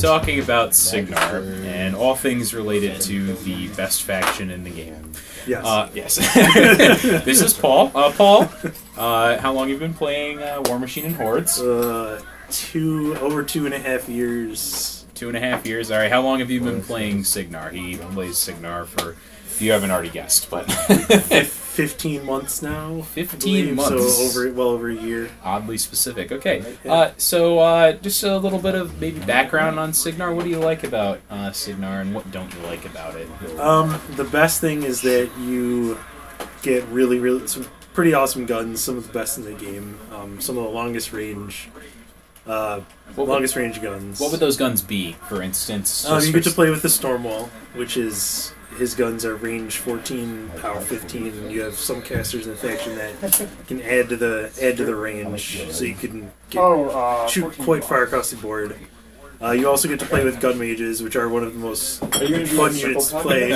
talking about Cygnar and all things related to the best faction in the game. Yes. Yes. This is Paul. Paul, how long have you been playing Warmachine and Hordes? Over 2.5 years. 2.5 years. All right. How long have you been playing Cygnar? He plays Cygnar for. You haven't already guessed, but 15 months now. 15 months. So well over a year. Oddly specific. Okay. So just a little bit of maybe background on Cygnar. What do you like about Cygnar, and what don't you like about it? The best thing is that you get really some pretty awesome guns. Some of the best in the game. Some of the longest range. Range guns. What would those guns be, for instance? You get to play with the Stormwall, which is his guns are range 14, power 15, and you have some casters in the faction that can add to the range, so you can shoot quite far across the board. You also get to play with gun mages, which are one of the most fun units to play.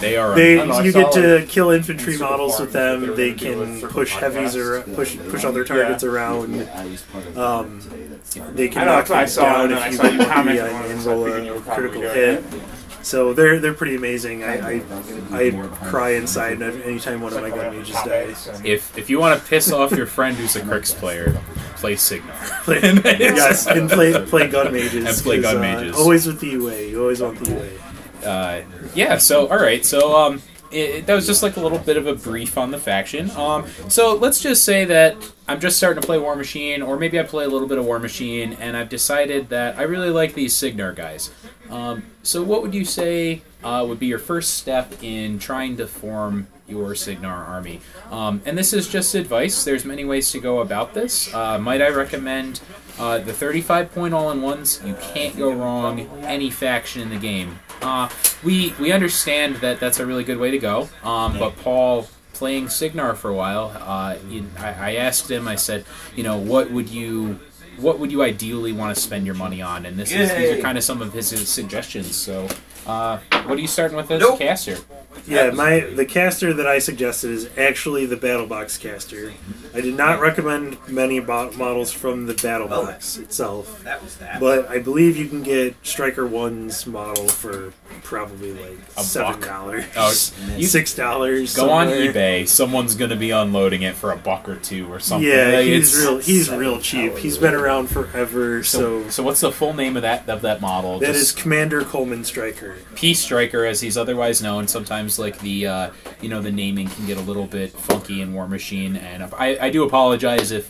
They are. You get to kill infantry models with them. They can push heavies or push other targets around. They can knock things down if you get lucky and roll a critical hit. So they're pretty amazing. I cry inside anytime one of my gun mages dies. If you want to piss off your friend who's a Crix player, play Cygnar. Yes, and play gun mages. And play gun mages. Always with the UA. You always want the UA. Yeah. So all right. So that was just like a little bit of a brief on the faction. So let's just say that I'm just starting to play Warmachine, or maybe I play a little bit of Warmachine, and I've decided that I really like these Cygnar guys. So what would you say would be your first step in trying to form your Cygnar army? And this is just advice. There's many ways to go about this. Might I recommend the 35-point all-in-ones? You can't go wrong any faction in the game. We understand that that's a really good way to go, but Paul, playing Cygnar for a while, I asked him, I said, what would you ideally want to spend your money on? And these are kind of some of his suggestions. So, what are you starting with as a caster? Yeah, the caster that I suggested is actually the Battle Box caster. I did not recommend many models from the Battle Box itself, but I believe you can get Striker 1's model for probably like $7, $6. Go on eBay. Someone's going to be unloading it for $1 or $2 or something. Yeah, he's real cheap. He's been around forever. So what's the full name of that model? That is Commander Coleman Striker. P Striker, as he's otherwise known. Sometimes like the the naming can get a little bit funky in Warmachine, and I do apologize if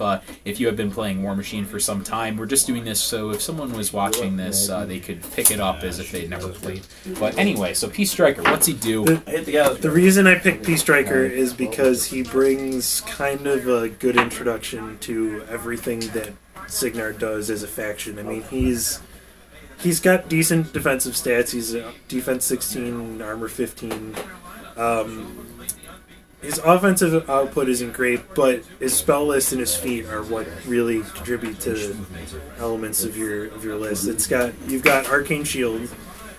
you have been playing Warmachine for some time. We're just doing this so if someone was watching this, they could pick it up as if they'd never played. But anyway, so P Striker, what's he do? The reason I picked P Striker is because he brings kind of a good introduction to everything that Cygnar does as a faction. I mean, he's got decent defensive stats. He's defense 16, armor 15. His offensive output isn't great, but his spell list and his feat are what really contribute to the elements of your list. You've got Arcane Shield,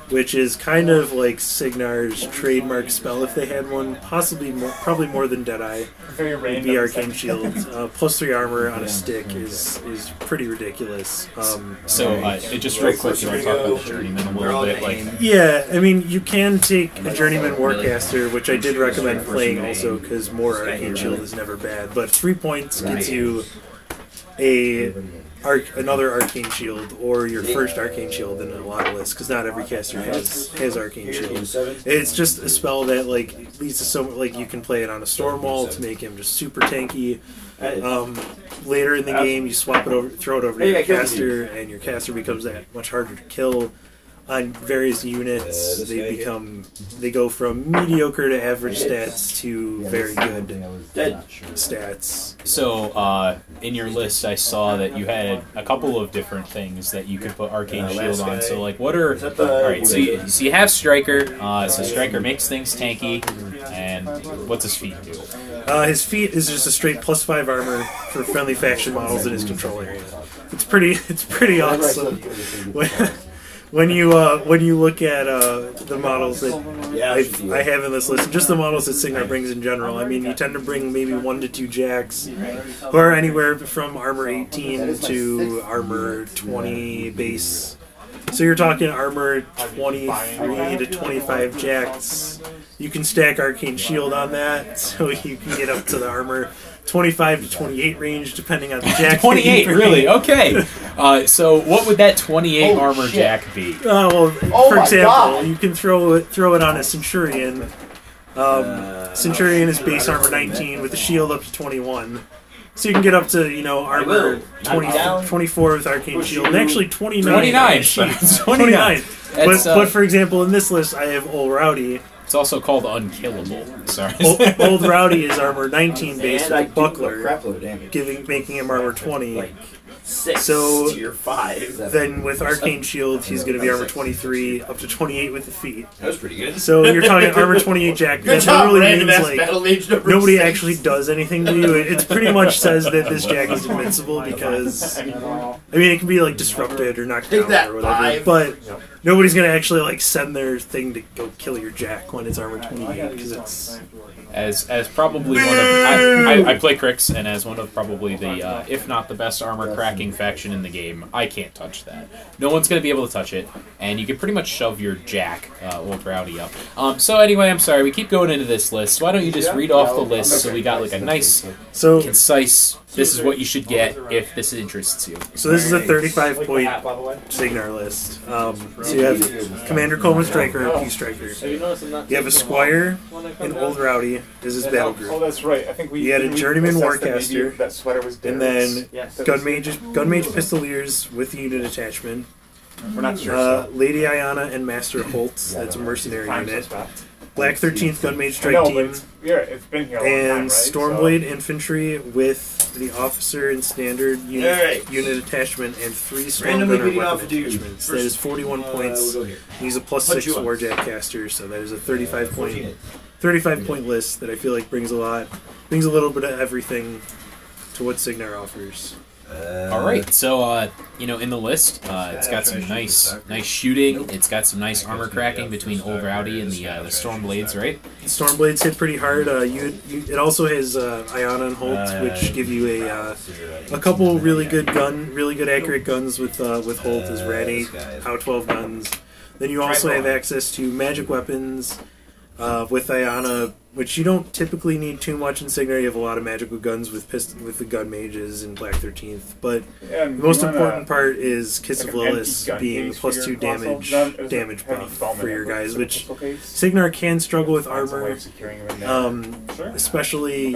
which is kind of like Cygnar's trademark spell if they had one, probably more than Deadeye. Would be Arcane Shield. +3 armor on a stick is pretty ridiculous. Just real quick, you want to talk about the Journeyman a little bit? Yeah, I mean, you can take a Journeyman Warcaster, which I did recommend playing also, because more Arcane Shield is never bad, but 3 points gets you another Arcane Shield, or your first Arcane Shield in a lot of lists, because not every caster has Arcane Shield. It's just a spell that leads to you can play it on a Stormwall to make him just super tanky. Later in the game, you swap it over, throw it over to your caster, and your caster becomes that much harder to kill. On various units, they go from mediocre to average stats to very good stats. So, in your list, I saw that you had a couple of different things that you could put Arcane Shield on. So, what are... Alright, so you have Striker. So Striker makes things tanky. And what's his feat do? His feat is just a straight +5 armor for friendly faction models in his control area. It's pretty awesome. When you look at the models that I have in this list, just the models that Cygnar brings in general, I mean, you tend to bring maybe 1 to 2 jacks, who are anywhere from armor 18 to armor 20 base. So you're talking armor 23 to 25 jacks. You can stack Arcane Shield on that, so you can get up to the armor 25 to 28 range, depending on the jack. 28, really? Okay. So what would that 28 armor jack be? For example, you can throw it on a Centurion. Centurion is base armor 19 with the shield up to 21. So you can get up to, armor 24 with Arcane Shield, and actually 29. 29. But for example, in this list, I have Old Rowdy. It's also called Unkillable. Sorry. Old Rowdy is armor 19 base with a buckler, making him armor 20. So you're 5. Then with Arcane Shield, he's going to be armor 23 up to 28 with the feet. That was pretty good. So you're talking armor 28 jack. Good that job, literally means like nobody 6. actually does anything to you. It pretty much says that this jack is invincible because it can be like disrupted or knocked down or whatever. But nobody's going to actually like send their thing to go kill your jack when it's armor 28 because it's. As probably one of I play Crix, and as one of probably the if not the best armor cracking faction in the game, I can't touch that. No one's going to be able to touch it, and you can pretty much shove your jack, Old Rowdy, up. So anyway, I'm sorry, we keep going into this list. Why don't you just read off the list so we got like a nice, concise. This is what you should get if this interests you. So this is a 35-point Cygnar list. So you have Commander Coleman Striker and Peace Striker. You have a Squire and Old Rowdy is his battle group. Oh, that's right. I think we. You had a Journeyman Warcaster, that sweater was and then Gunmage Pistoliers with unit attachment. We're not sure. Lady Ayana and Master Holt. That's a mercenary unit. Black 13th Gunmage Strike Team. It's been here a long time, And right? Stormblade Infantry with the Officer and Standard unit attachment and 3 Stormgunner weapon attachments. That is 41 points. He's a +6 Warjack caster, so that is a 35-point list that I feel like brings a little bit of everything to what Cygnar offers. All right, so in the list, it's got some nice shooting. It's got some nice armor cracking between Old Rowdy and the Stormblades, right? Stormblades hit pretty hard. It also has Ayana and Holt, which give you a couple really good accurate guns with Holt as Rad 8, POW 12 guns. Then you also have access to magic weapons with Ayana, which you don't typically need too much in Cygnar. You have a lot of magical guns with the gun mages and Black 13th, but the most important part is Kiss of Lilith being the +2 damage buff for your guys, which Cygnar can struggle with armor, especially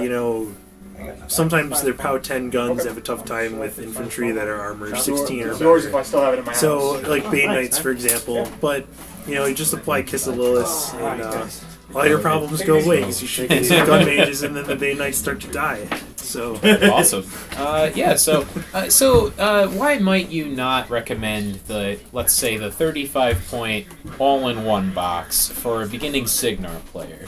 sometimes their POW 10 guns have a tough time with infantry that are armor 16 or better. So like Bane Knights, for example, but you just apply Kiss of Lilith and all your problems go away because you shoot these gun mages and then the Bane Knights start to die. So awesome. So why might you not recommend let's say the 35-point all-in-one box for a beginning Cygnar player?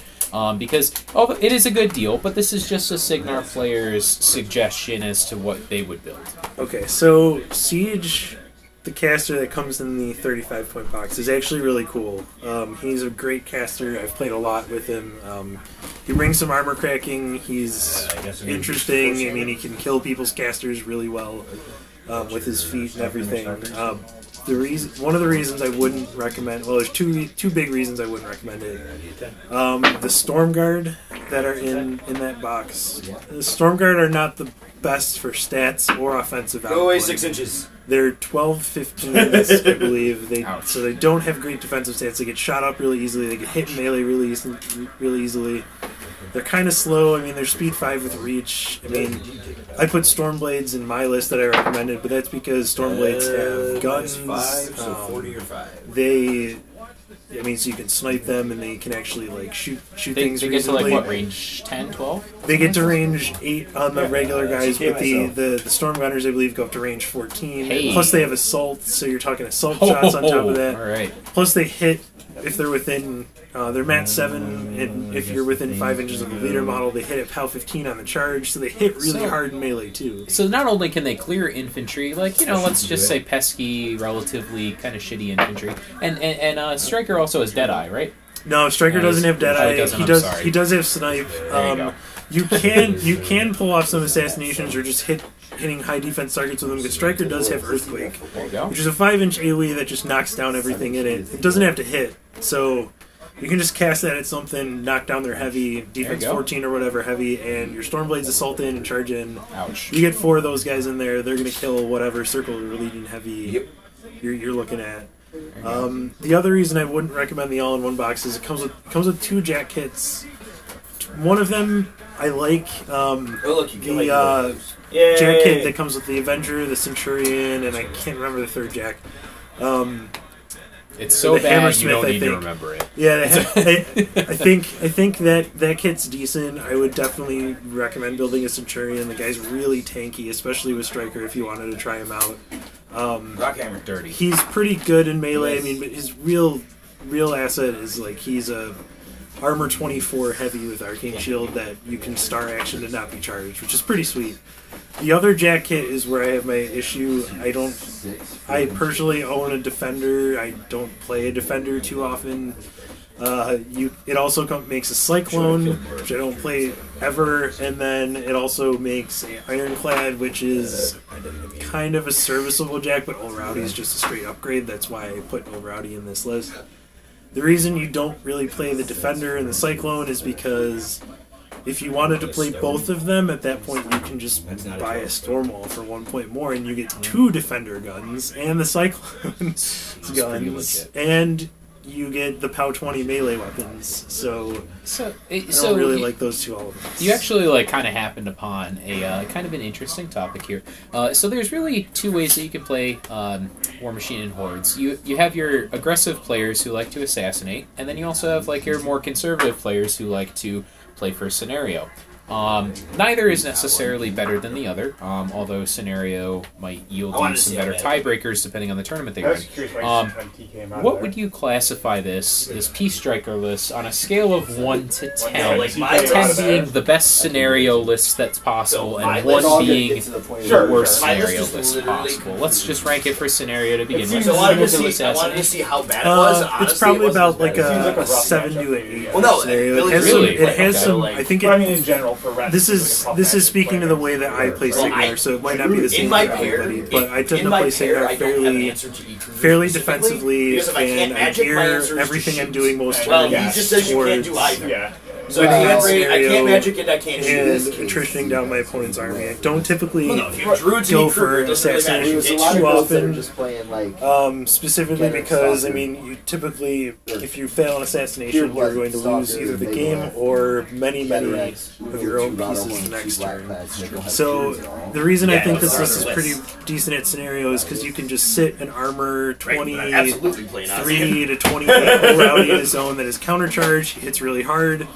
Because it is a good deal, but this is just a Cygnar player's suggestion as to what they would build. Okay, so Siege, the caster that comes in the 35-point box, is actually really cool. He's a great caster. I've played a lot with him. He brings some armor cracking. He's interesting. He can kill people's casters really well with his feet and everything. One of the reasons I wouldn't recommend, there's two big reasons I wouldn't recommend it. The Stormguard that are in that box. The Stormguard are not the best for stats or offensive output. Go away 6 inches. They're 12-15s, I believe. So they don't have great defensive stats. They get shot up really easily. They get hit in melee really easily. They're kind of slow. They're speed 5 with reach. I put Stormblades in my list that I recommended, but that's because Stormblades have guns. 5, so 40 or 5. So you can snipe them, and they can actually shoot They things get reasonably. to what, range 10, 12? They get to range 8 on the regular guys, but the Storm Gunners, I believe, go up to range 14. Hey. Plus they have assault, so you're talking assault shots on top of that. All right. Plus they hit if they're within, they're mat 7, and if you're within 5 inches of the leader model, they hit at POW 15 on the charge, so they hit really hard in melee too. So not only can they clear infantry, let's just say pesky, relatively kind of shitty infantry, and Striker also has Deadeye, right? No, Striker doesn't have Deadeye. He does He does have Snipe. You can pull off some assassinations or just hitting high defense targets with them. But Striker does have Earthquake, which is a 5-inch AoE that just knocks down everything in it. It doesn't have to hit, so you can just cast that at something, knock down their heavy, defense 14 or whatever heavy, and your Stormblades assault in and charge in. Ouch. You get 4 of those guys in there, they're going to kill whatever circle you're leading heavy you're looking at. The other reason I wouldn't recommend the all-in-one box is it comes with 2 Jack kits. One of them I like, the Jack kit that comes with the Avenger, the Centurion, and I can't remember the third Jack. It's so bad you don't need to remember it. Yeah, I think that kit's decent. I would definitely recommend building a Centurion. The guy's really tanky, especially with Striker if you wanted to try him out. Rockhammer dirty. He's pretty good in melee. I mean, but his real asset is like he's a armor 24 heavy with Arcane Shield that you can star action to not be charged, which is pretty sweet. The other Jack kit is where I have my issue. I personally own a Defender. I don't play a Defender too often. It also makes a Cyclone, which I don't play ever, and then it also makes an Ironclad, which is kind of a serviceable Jack, but Old Rowdy is just a straight upgrade. That's why I put Old Rowdy in this list. The reason you don't really play the Defender and the Cyclone is because if you wanted to play both of them, at that point you can just buy a Stormwall for 1 point more, and you get 2 Defender guns and the Cyclone guns, and you get the POW 20 melee weapons. So I don't really like those 2 elements. You actually kind of happened upon a kind of an interesting topic here. So there's really 2 ways that you can play Warmachine and Hordes. You have your aggressive players who like to assassinate, and then you also have your more conservative players who like to play for scenario. Neither is necessarily better than the other, although scenario might yield you some better tiebreakers depending on the tournament they run. What would you classify this Peace Striker list on a scale of 1 to 10? 10 being the best scenario list that's possible, and 1 being the worst scenario list possible. Let's just rank it for scenario to begin with. I wanted to see how bad it was. It's probably about a 7 to 8 scenario. It has some. I think. I mean, in general. This is speaking to the way that I play Cygnar, so it might not be the same for everybody, but I tend to play Cygnar fairly defensively, and I gear everything I'm doing most towards So I can't magic it, I can't shoot this. And attritioning down my opponent's army. I don't typically go for assassinations too often, specifically because, I mean, you typically, if you fail an assassination, you're going to lose either the game or many of your own pieces the next turn. So the reason I think this list is pretty decent at scenario is because you can just sit an armor 23 to 28 Rowdy in a zone that is countercharge, hits really hard.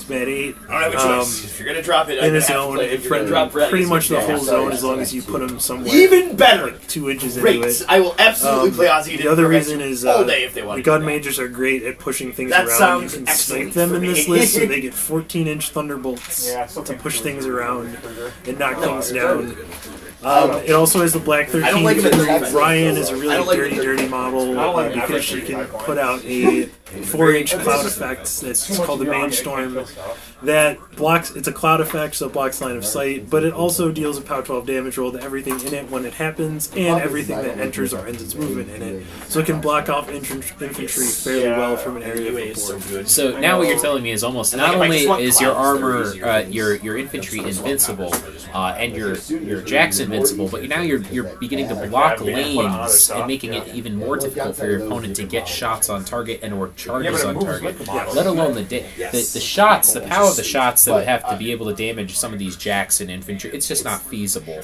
Bad 8. I don't have a choice. If you're gonna drop it, in a zone, pretty much the whole zone, as long as you put them somewhere. Even better, 2 inches into it. I will absolutely play Ozzy. The other reason is all day if they want. The gun majors are great at pushing things around. You can snipe them in this list, so they get 14-inch thunderbolts to push things around and knock things down. It also has the Black 13. Ryan is a really dirty model because she can put out a 4-inch cloud effect that's called the Mainstorm that blocks. It's a cloud effect, so it blocks line of sight, but it also deals a POW 12 damage roll to everything in it when it happens, and everything that enters or ends its movement in it. So it can block off infantry fairly well from an area of the board. So now what you're telling me is almost not only is your armor, your infantry invincible, and your jacks invincible, but now you're beginning to block lanes and making it even more difficult for your opponent to get shots on target and or charges on target. Let alone the shots, the power of the shots that would have to be able to damage some of these jacks and infantry. It's just not feasible.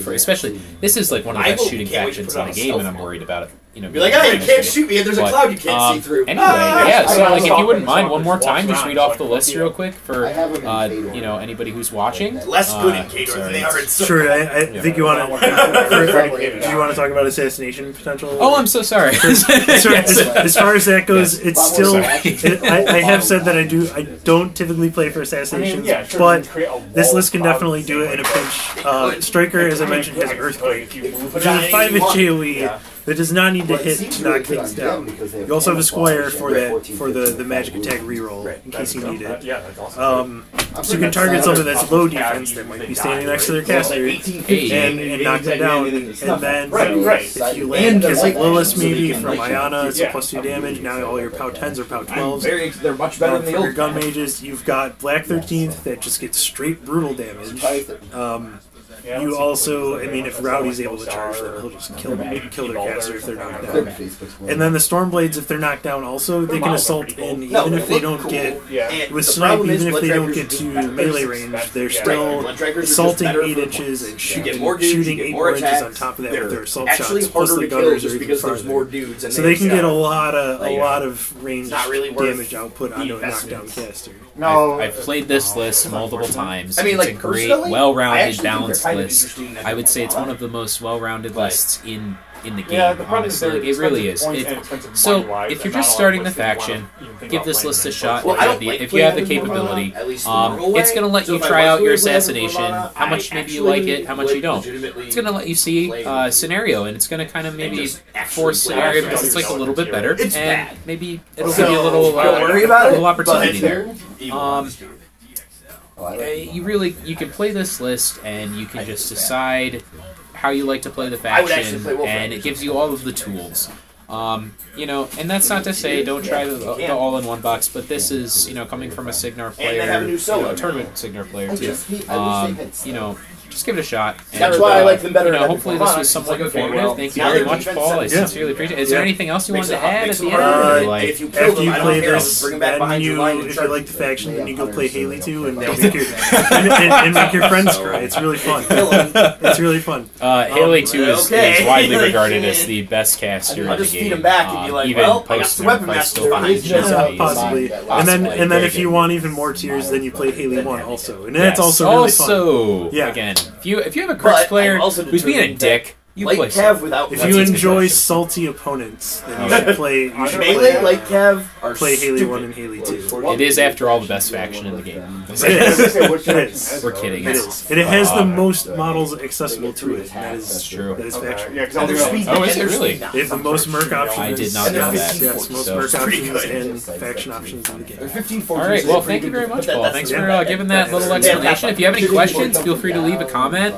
Especially, this is one of the best shooting factions in the game, and I'm worried about it. You're like, oh, you can't shoot me, and there's a cloud you can't see through. Anyway, yeah, so if you wouldn't mind, one more time, just read off the list real quick for anybody who's watching. Less good in Kador than they are in Cygnar. Sure, I think you want to. Do you want to talk about assassination potential? Oh, I'm so sorry. As far as that goes, it's still. I have said that I don't typically play for assassinations, but this list can definitely do it in a pinch. Striker, as I mentioned, has Earthquake, which is a 5-inch AoE that does not need to hit to knock things down. You also have a square for the magic attack reroll in case you need it. Yeah, that's awesome. So you can target something that's low defense that might be standing next to their caster and knock them down. And then if you land Kiss of Lilith maybe from Ayana, it's a +2 damage. Now all your POW 10s or POW 12s. They're much better than the For old your gun mages, you've got Black 13th that just gets straight brutal damage. You also, I mean, if Rowdy's able to charge them, he'll just kill their caster if they're knocked down. And then the Stormblades, if they're knocked down also, they can assault in, even if they don't get, with Snipe, even if they don't get to melee range, they're still assaulting 8 inches and shooting 8 more inches on top of that with their assault shots, plus the gunners are even farther. So they can get a lot of range damage output onto a knockdown caster. I've played this list multiple times. It's a great, well-rounded, balanced list. I would say it's one of the most well-rounded lists in the game, honestly. Like, it really is. So, if you're just starting the faction, give this list a shot if you have the capability. It's going to let you try out your assassination, how much maybe you like it, how much you don't. It's going to let you see scenario, and it's going to kind of maybe force scenario because it's like a little bit better, and maybe it'll give you a little opportunity there. You can play this list and you can just decide how you like to play the faction, and it gives you all of the tools. And that's not to say don't try the all-in-one box, but this is, coming from a Cygnar player, a tournament Cygnar player too. Just give it a shot. And, that's why I like them better. Hopefully this was somewhat informative. Thank you very much, Paul. I sincerely appreciate it. Is there anything else you wanted to add at the end? After you play this, then if you like the faction, then you go play Haley 2 and make your friends cry. It's really fun. It's really fun. Haley 2 is widely regarded as the best caster in the game. Even post-Nerf, still behind possibly. And then if you want even more tiers, then you play Haley 1 also, and that's also really fun. Yeah. Again, if you have a Crux player who's being a dick, you play if you enjoy salty opponents, then you should play play Haley 1 and Haley 2. It is, after all, the best faction in the game. It is. We're kidding. It is. And it has the most models accessible to it. That's true. That is faction. Oh, is it really? They have the most merc options. I did not know that. Yes, most merc options and faction options in the game. Alright, well, thank you very much, Paul. Thanks for giving that little explanation. If you have any questions, feel free to leave a comment.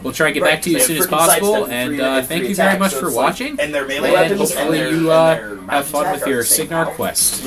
We'll try and get back to you as soon as possible. And thank you very much for watching. And hopefully you have fun with your Cygnar quest.